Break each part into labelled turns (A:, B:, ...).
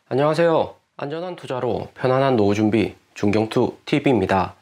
A: 안녕하세요. 안전한 투자로 편안한 노후 준비 중경투TV입니다.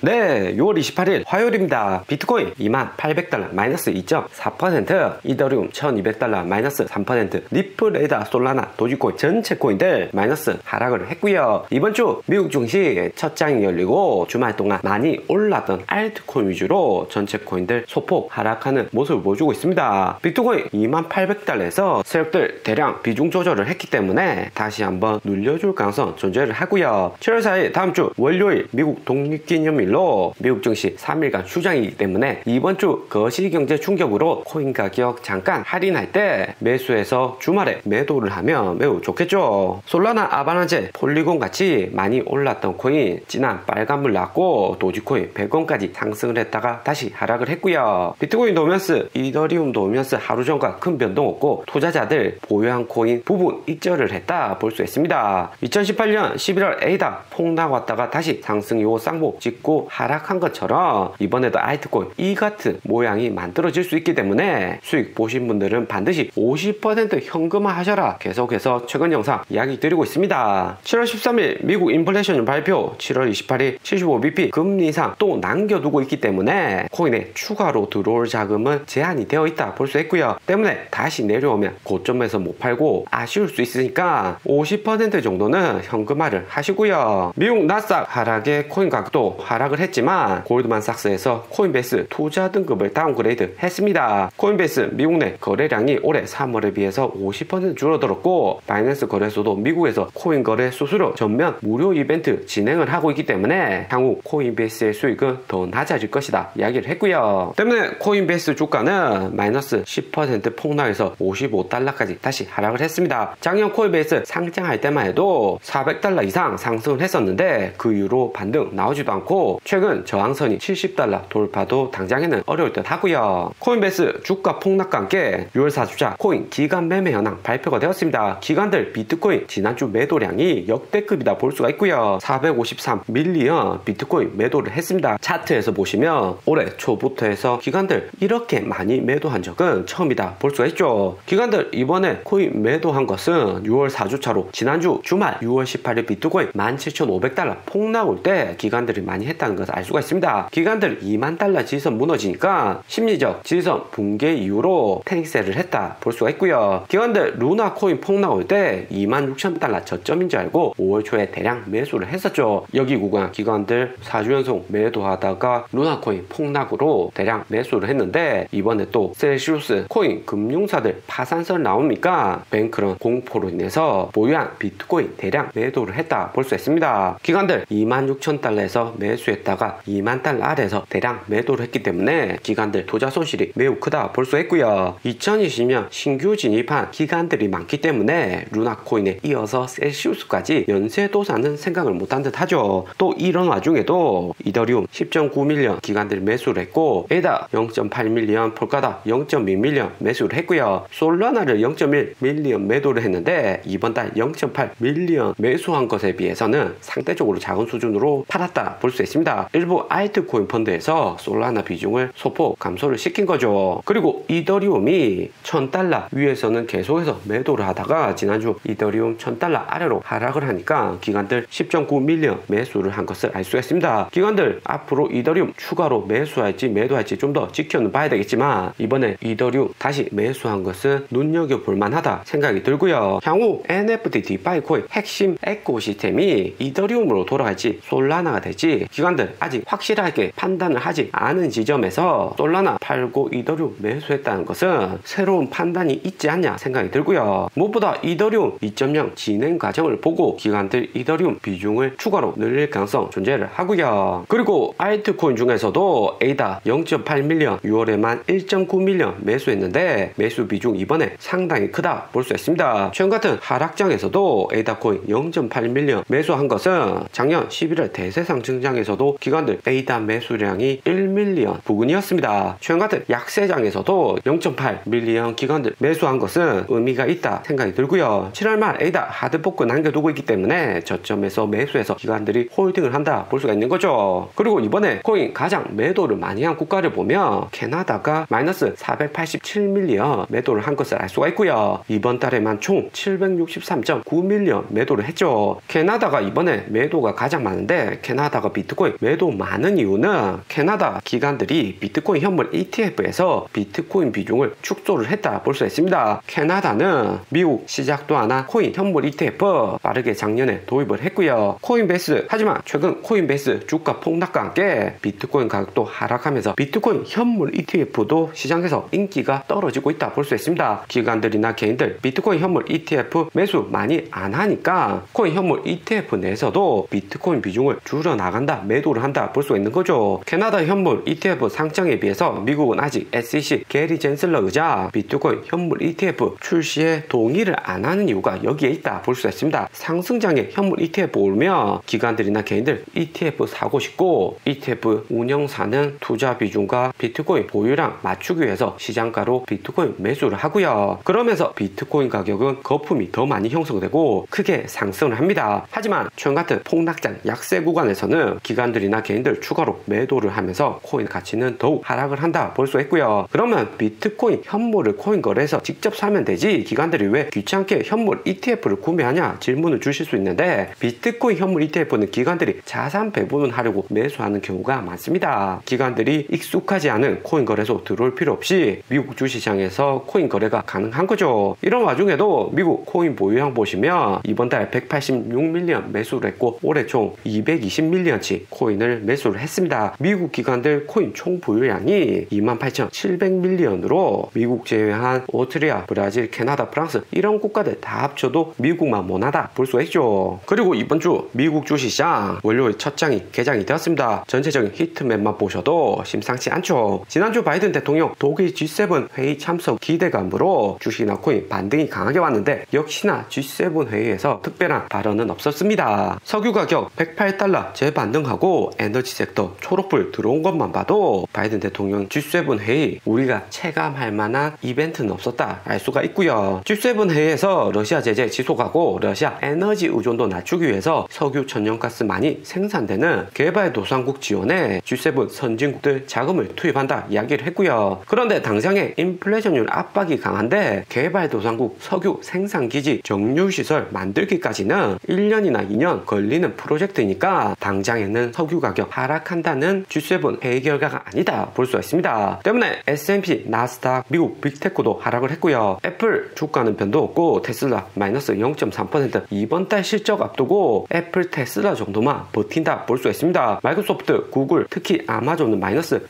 B: 네, 6월 28일 화요일입니다. 비트코인 2800달러 마이너스 2.4%, 이더리움 1200달러 마이너스 3%, 리플, 에다, 솔라나, 도지코인 전체 코인들 마이너스 하락을 했고요. 이번 주 미국 증시 첫 장이 열리고 주말 동안 많이 올랐던 알트코인 위주로 전체 코인들 소폭 하락하는 모습을 보여주고 있습니다. 비트코인 2800달러에서 세력들 대량 비중 조절을 했기 때문에 다시 한번 눌려줄 가능성 존재를 하고요. 7월 4일 다음 주 월요일 미국 독립기념일 미국 증시 3일간 휴장이기 때문에 이번 주 거시경제 충격으로 코인 가격 잠깐 할인할 때 매수해서 주말에 매도를 하면 매우 좋겠죠. 솔라나, 아바나제, 폴리곤 같이 많이 올랐던 코인 진한 빨간불 났고 도지코인 100원까지 상승을 했다가 다시 하락을 했고요. 비트코인도 오면서 이더리움도 오면서 하루 전과 큰 변동 없고 투자자들 보유한 코인 부분 입절을 했다 볼 수 있습니다. 2018년 11월 에이다 폭락 왔다가 다시 상승 요 쌍복 찍고 하락한 것처럼 이번에도 알트코인 이 같은 모양이 만들어질 수 있기 때문에 수익 보신 분들은 반드시 50% 현금화 하셔라 계속해서 최근 영상 이야기 드리고 있습니다. 7월 13일 미국 인플레이션 발표, 7월 28일 75bp 금리 인상 또 남겨두고 있기 때문에 코인에 추가로 들어올 자금은 제한이 되어 있다 볼 수 있고요. 때문에 다시 내려오면 고점에서 못 팔고 아쉬울 수 있으니까 50% 정도는 현금화를 하시고요. 미국 나스닥 하락에 코인 가격도 하락을 했지만 골드만삭스에서 코인베이스 투자 등급을 다운그레이드 했습니다. 코인베이스 미국 내 거래량이 올해 3월에 비해서 50% 줄어들었고 바이낸스 거래소도 미국에서 코인 거래 수수료 전면 무료 이벤트 진행을 하고 있기 때문에 향후 코인베이스의 수익은 더 낮아질 것이다 이야기를 했고요. 때문에 코인베이스 주가는 마이너스 10% 폭락해서 55달러까지 다시 하락을 했습니다. 작년 코인베이스 상장할 때만 해도 400달러 이상 상승을 했었는데 그 이후로 반등 나오지도 않고 최근 저항선이 70달러 돌파도 당장에는 어려울 듯 하고요. 코인베이스 주가 폭락과 함께 6월 4주차 코인 기간 매매 현황 발표가 되었습니다. 기관들 비트코인 지난주 매도량이 역대급이다 볼 수가 있고요. 453 밀리언 비트코인 매도를 했습니다. 차트에서 보시면 올해 초부터 해서 기관들 이렇게 많이 매도한 적은 처음이다 볼 수가 있죠. 기관들 이번에 코인 매도한 것은 6월 4주차로 지난주 주말 6월 18일 비트코인 17,500달러 폭락 올 때 기관들이 많이 했다는 것을 알 수가 있습니다. 기관들 2만 달러 지지선 무너지니까 심리적 지지선 붕괴 이후로 패닉셀을 했다 볼 수가 있고요. 기관들 루나 코인 폭락 올 때 26,000달러 저점인 줄 알고 5월 초에 대량 매수를 했었죠. 여기 구간 기관들 4주 연속 매도하다가 루나 코인 폭락으로 대량 매수를 했는데 이번에 또 셀시우스 코인 금융사들 파산설 나오니까 뱅크런 공포로 인해서 보유한 비트코인 대량 매도를 했다 볼 수 있습니다. 기관들 26,000달러에서 매수했다가 2만 달러 아래에서 대량 매도를 했기 때문에 기관들 투자 손실이 매우 크다 볼 수 있고요. 2020년 신규 진입한 기관들이 많기 때문에 루나 코인에 이어서 셀시우스까지 연쇄도산은 생각을 못한 듯 하죠. 또 이런 와중에도 이더리움 10.9밀리언 기관들 매수를 했고 에다 0.8밀리언, 폴카다 0.2밀리언 매수를 했고요. 솔라나를 0.1밀리언 매도를 했는데 이번 달 0.8밀리언 매수한 것에 비해서는 상대적으로 작은 수준으로 팔았다 볼 수 있습니다. 일부 알트코인 펀드에서 솔라나 비중을 소폭 감소를 시킨 거죠. 그리고 이더리움이 1000달러 위에서는 계속해서 매도를 하다가 지난주 이더리움 1000달러 아래로 하락을 하니까 기관들 10.9밀리언 매수를 한 것을 알 수가 있습니다. 기관들 앞으로 이더리움 추가로 매수할지 매도할지 좀 더 지켜는 봐야 되겠지만 이번에 이더리움 다시 매수한 것은 눈여겨볼 만하다 생각이 들고요. 향후 NFT 디파이 코인 핵심 에코시스템이 이더리움으로 돌아갈지 솔라나가 될지 기관들 아직 확실하게 판단을 하지 않은 지점에서 솔라나 팔고 이더리움 매수했다는 것은 새로운 판단이 있지 않냐 생각이 들고요. 무엇보다 이더리움 2.0 진행 과정을 보고 기관들 이더리움 비중을 추가로 늘릴 가능성 존재를 하고요. 그리고 알트코인 중에서도 에이다 0.8밀리언 6월에만 1.9밀리언 매수했는데 매수 비중 이번에 상당히 크다 볼 수 있습니다. 최근 같은 하락장에서도 에이다 코인 0.8밀리언 매수한 것은 작년 11월 대세상 증장에서도 중에서도 기관들 에이다 매수량이 1밀리언 부근이었습니다. 최근 같은 약세장에서도 0.8밀리언 기관들 매수한 것은 의미가 있다 생각이 들고요. 7월 말 에이다 하드포크 남겨두고 있기 때문에 저점에서 매수해서 기관들이 홀딩을 한다 볼 수가 있는 거죠. 그리고 이번에 코인 가장 매도를 많이 한 국가를 보면 캐나다가 마이너스 487밀리언 매도를 한 것을 알 수가 있고요. 이번 달에만 총 763.9밀리언 매도를 했죠. 캐나다가 이번에 매도가 가장 많은데 캐나다가 비트코인 매도 많은 이유는 캐나다 기관들이 비트코인 현물 ETF에서 비트코인 비중을 축소를 했다 볼 수 있습니다. 캐나다는 미국 시작도 안 한 코인 현물 ETF 빠르게 작년에 도입을 했고요. 코인베이스 하지만 최근 코인베이스 주가 폭락과 함께 비트코인 가격도 하락하면서 비트코인 현물 ETF도 시장에서 인기가 떨어지고 있다 볼 수 있습니다. 기관들이나 개인들 비트코인 현물 ETF 매수 많이 안 하니까 코인 현물 ETF 내에서도 비트코인 비중을 줄여 나간다 매도를 한다 볼 수가 있는 거죠. 캐나다 현물 ETF 상장에 비해서 미국은 아직 SEC 게리 젠슬러 의자 비트코인 현물 ETF 출시에 동의를 안 하는 이유가 여기에 있다 볼 수가 있습니다. 상승장에 현물 ETF 오르면 기관들이나 개인들 ETF 사고 싶고 ETF 운영사는 투자 비중과 비트코인 보유량 맞추기 위해서 시장가로 비트코인 매수를 하고요. 그러면서 비트코인 가격은 거품이 더 많이 형성되고 크게 상승을 합니다. 하지만 최근 같은 폭락장 약세 구간에서는 기관들이나 개인들 추가로 매도를 하면서 코인 가치는 더욱 하락을 한다 볼 수 있고요. 그러면 비트코인 현물을 코인 거래에서 직접 사면 되지 기관들이 왜 귀찮게 현물 ETF를 구매하냐 질문을 주실 수 있는데 비트코인 현물 ETF는 기관들이 자산 배분을 하려고 매수하는 경우가 많습니다. 기관들이 익숙하지 않은 코인 거래소 들어올 필요 없이 미국 주시장에서 코인 거래가 가능한 거죠. 이런 와중에도 미국 코인 보유량 보시면 이번 달 186밀리언 매수를 했고 올해 총 220밀리언치 코인을 매수를 했습니다. 미국 기관들 코인 총 보유량이 28,700밀리언으로 미국 제외한 오스트리아, 브라질, 캐나다, 프랑스 이런 국가들 다 합쳐도 미국만 못하다 볼 수가 있죠. 그리고 이번 주 미국 주시장 월요일 첫 장이 개장이 되었습니다. 전체적인 히트맵만 보셔도 심상치 않죠. 지난주 바이든 대통령 독일 G7 회의 참석 기대감으로 주식이나 코인 반등이 강하게 왔는데 역시나 G7 회의에서 특별한 발언은 없었습니다. 석유 가격 108달러 재반등하고 에너지 섹터 초록불 들어온 것만 봐도 바이든 대통령 G7 회의 우리가 체감할 만한 이벤트는 없었다 알 수가 있고요. G7 회의에서 러시아 제재 지속하고 러시아 에너지 의존도 낮추기 위해서 석유 천연가스 많이 생산되는 개발도상국 지원에 G7 선진국들 자금을 투입한다 이야기를 했고요. 그런데 당장의 인플레이션율 압박이 강한데 개발도상국 석유 생산기지 정유시설 만들기까지는 1년이나 2년 걸리는 프로젝트니까 당장에는 석유 가격 하락한다는 G7 회의 결과가 아니다 볼 수가 있습니다. 때문에 S&P, 나스닥, 미국 빅테크도 하락을 했고요. 애플 주가는 변도 없고 테슬라 마이너스 0.3% 이번 달 실적 앞두고 애플 테슬라 정도만 버틴다 볼 수가 있습니다. 마이크로소프트, 구글, 특히 아마존은 마이너스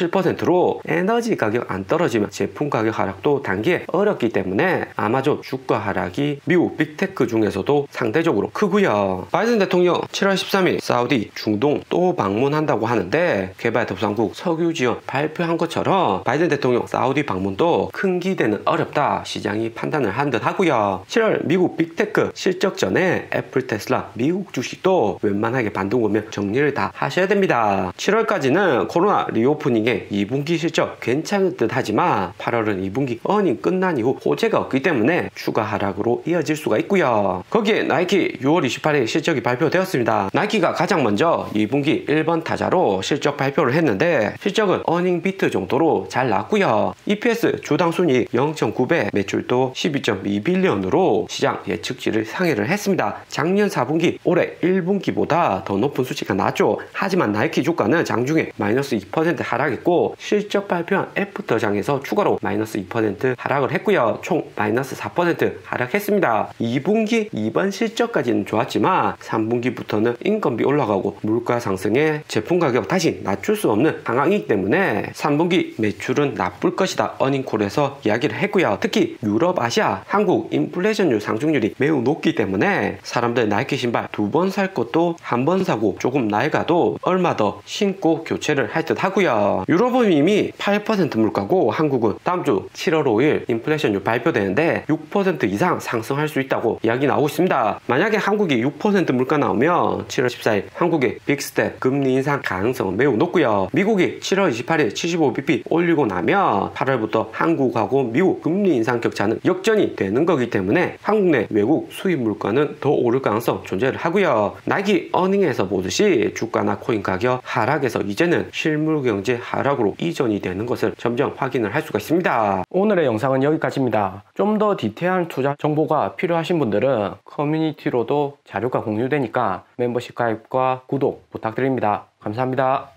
B: 2.7%로 에너지 가격 안 떨어지면 제품 가격 하락도 단기에 어렵기 때문에 아마존 주가 하락이 미국 빅테크 중에서도 상대적으로 크고요. 바이든 대통령 7월 13일 사우디, 중동 또 방문한다고 하는데 개발도상국 석유 지원 발표한 것처럼 바이든 대통령 사우디 방문도 큰 기대는 어렵다 시장이 판단을 한 듯 하고요. 7월 미국 빅테크 실적 전에 애플, 테슬라, 미국 주식도 웬만하게 반등 오면 정리를 다 하셔야 됩니다. 7월까지는 코로나 리오프닝에 2분기 실적 괜찮을 듯 하지만 8월은 2분기 어닝 끝난 이후 호재가 없기 때문에 추가 하락으로 이어질 수가 있고요. 거기에 나이키 6월 28일 실적이 발표되었습니다. 나이키가 가장 먼저 2분기 1번 타자로 실적 발표를 했는데 실적은 어닝 비트 정도로 잘 나왔고요. EPS 주당 순이익 0.9배, 매출도 12.2빌리언으로 시장 예측치를 상회를 했습니다. 작년 4분기, 올해 1분기보다 더 높은 수치가 나왔죠. 하지만 나이키 주가는 장중에 마이너스 2% 하락했고 실적 발표한 애프터장에서 추가로 마이너스 2% 하락을 했고요. 총 마이너스 4% 하락했습니다. 2분기 2번 실적까지는 좋았지만 3분기부터는 인건비 올라가고 물가 상승에 제품 가격 다시 낮출 수 없는 상황이기 때문에 3분기 매출은 나쁠 것이다 어닝콜에서 이야기를 했고요. 특히 유럽, 아시아, 한국 인플레이션율 상승률이 매우 높기 때문에 사람들 나이키 신발 2번 살 것도 한 번 사고 조금 낡아도 얼마 더 신고 교체를 할 듯 하고요. 유럽은 이미 8% 물가고 한국은 다음 주 7월 5일 인플레이션율 발표되는데 6% 이상 상승할 수 있다고 이야기 나오고 있습니다. 만약에 한국이 6% 물가 나오면 7월 14일 한국의 빅스텝 금리 인상 가능성은 매우 높고요. 미국이 7월 28일 75bp 올리고 나면 8월부터 한국하고 미국 금리 인상 격차는 역전이 되는 거기 때문에 한국 내 외국 수입 물가는 더 오를 가능성 존재를 하고요. 나이키 어닝에서 보듯이 주가나 코인 가격 하락에서 이제는 실물 경제 하락으로 이전이 되는 것을 점점 확인을 할 수가 있습니다.
A: 오늘의 영상은 여기까지입니다. 좀 더 디테일한 투자 정보가 필요하신 분들은 커뮤니티로도 자료가 공유되니까 멤버십 가입과 구독 부탁드립니다. 감사합니다.